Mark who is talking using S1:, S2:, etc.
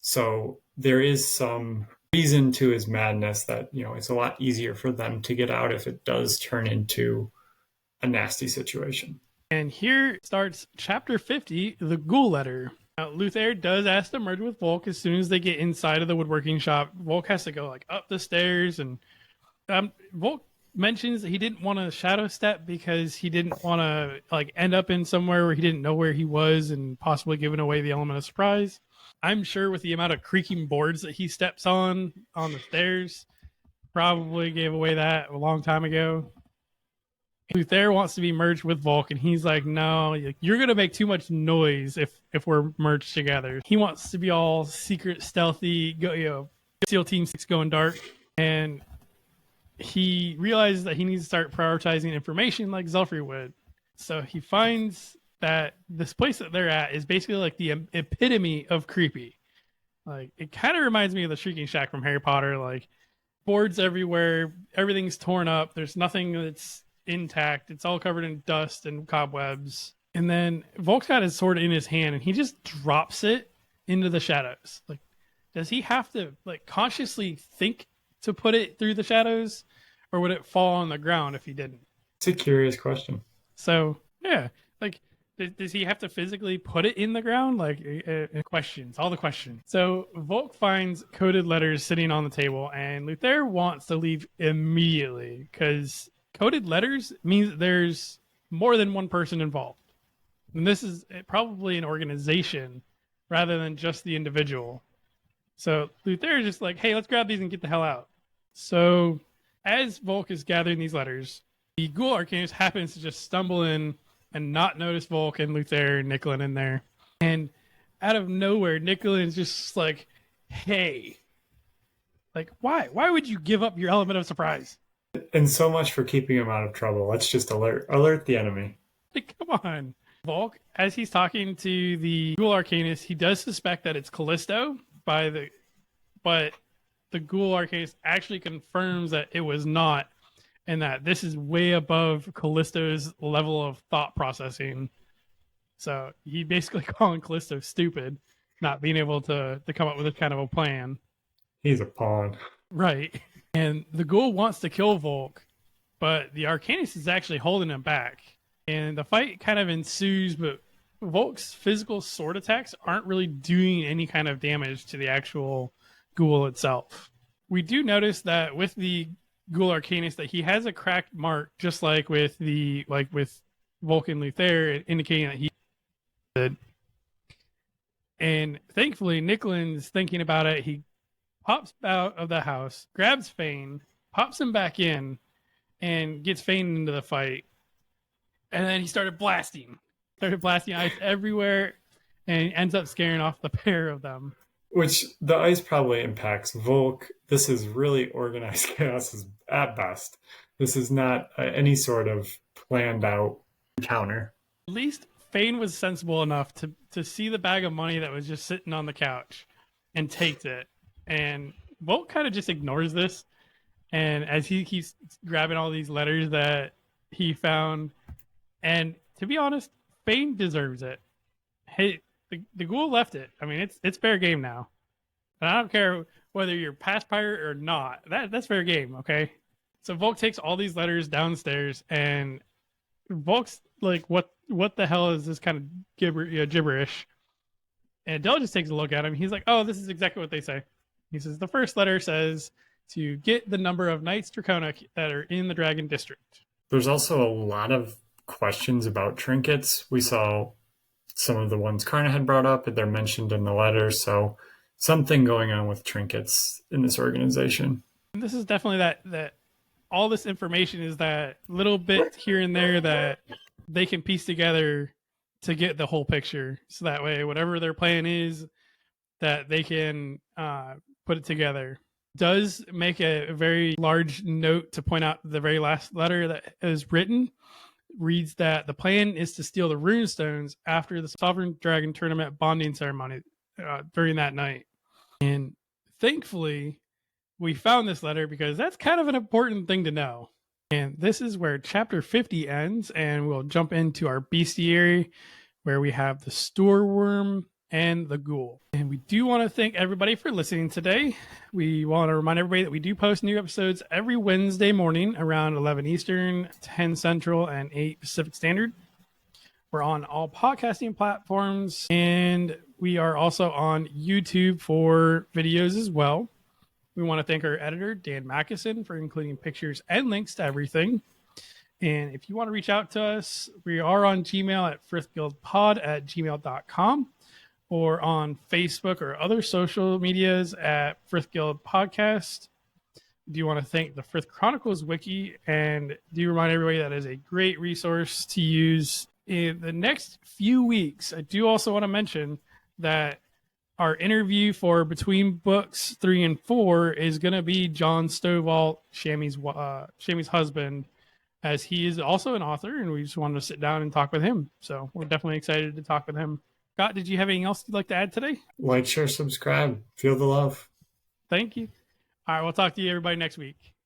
S1: So there is some reason to his madness that, it's a lot easier for them to get out if it does turn into a nasty situation.
S2: And here starts chapter 50, the Ghoul letter. Now, Luther does ask to merge with Volk as soon as they get inside of the woodworking shop. Volk has to go up the stairs, and Volk mentions that he didn't want to shadow step because he didn't want to end up in somewhere where he didn't know where he was and possibly giving away the element of surprise. I'm sure with the amount of creaking boards that he steps on the stairs, probably gave away that a long time ago. Luther wants to be merged with Volk, and he's like, no, you're going to make too much noise if we're merged together. He wants to be all secret, stealthy, SEAL Team 6 going dark, and he realizes that he needs to start prioritizing information like Zelfrey would. So he finds that this place that they're at is basically the epitome of creepy. It kind of reminds me of the Shrieking Shack from Harry Potter, boards everywhere, everything's torn up, there's nothing that's intact, it's all covered in dust and cobwebs. And then Volk's got his sword in his hand and he just drops it into the shadows. Does he have to consciously think to put it through the shadows, or would it fall on the ground if he didn't?
S1: It's a curious question.
S2: So yeah, does he have to physically put it in the ground? Questions, all the questions. So Volk finds coded letters sitting on the table, and Luther wants to leave immediately because coded letters means that there's more than one person involved. And this is probably an organization rather than just the individual. So Luther is just hey, let's grab these and get the hell out. So as Volk is gathering these letters, the Ghoul arcanist happens to just stumble in and not notice Volk and Luther and Nicholin in there. And out of nowhere, Nicholin's just hey, why? Why would you give up your element of surprise?
S1: And so much for keeping him out of trouble. Let's just alert the enemy.
S2: Come on. Volk, as he's talking to the Ghoul arcanist, he does suspect that it's Callisto but the Ghoul arcanist actually confirms that it was not, and that this is way above Callisto's level of thought processing. So he basically calling Callisto stupid, not being able to come up with this kind of a plan.
S1: He's a pawn.
S2: Right. And the Ghoul wants to kill Volk, but the arcanist is actually holding him back. And the fight kind of ensues, but Volk's physical sword attacks aren't really doing any kind of damage to the actual Ghoul itself. We do notice that with the Ghoul arcanist that he has a cracked mark, just like with Volk and Luther, indicating that he did. And thankfully, Nicholin's thinking about it. He pops out of the house, grabs Fain, pops him back in, and gets Fain into the fight. And then he started blasting ice everywhere, and ends up scaring off the pair of them.
S1: Which the ice probably impacts Volk. This is really organized chaos at best. This is not any sort of planned out encounter.
S2: At least Fain was sensible enough to see the bag of money that was just sitting on the couch and takes it. And Volk kind of just ignores this. And as he keeps grabbing all these letters that he found, and to be honest, Fain deserves it. Hey, the Ghoul left it. I mean, it's fair game now. And I don't care whether you're past pirate or not. That's fair game, okay? So Volk takes all these letters downstairs, and Volk's what the hell is this kind of gibberish? And Adelgis takes a look at him. He's like, oh, this is exactly what they say. He says, the first letter says to get the number of Knights Draconic that are in the Dragon District.
S1: There's also a lot of questions about trinkets. We saw some of the ones Karna had brought up, they're mentioned in the letter. So something going on with trinkets in this organization.
S2: And this is definitely that all this information is that little bit here and there that they can piece together to get the whole picture. So that way, whatever their plan is, that they can put it together. Does make a very large note to point out the very last letter that is written reads that the plan is to steal the runestones after the Sovereign Dragon Tournament bonding ceremony during that night. And thankfully, we found this letter because that's kind of an important thing to know. And this is where chapter 50 ends, and we'll jump into our bestiary, where we have the Storeworm and the Ghoul. And we do want to thank everybody for listening today. We want to remind everybody that we do post new episodes every Wednesday morning around 11 Eastern, 10 Central, and 8 Pacific Standard. We're on all podcasting platforms, and we are also on YouTube for videos as well. We want to thank our editor, Dan Mackison, for including pictures and links to everything. And if you want to reach out to us, we are on Gmail at frithguildpod@gmail.com or on Facebook or other social medias at Frith Guild Podcast. We do want to thank the Frith Chronicles Wiki and do remind everybody that is a great resource to use in the next few weeks. I do also want to mention that our interview for Between Books 3 and 4 is going to be John Stovall, Shammy's husband, as he is also an author, and we just wanted to sit down and talk with him. So we're definitely excited to talk with him. Scott, did you have anything else you'd like to add today?
S1: Like, share, subscribe. Feel the love.
S2: Thank you. All right, we'll talk to you everybody next week.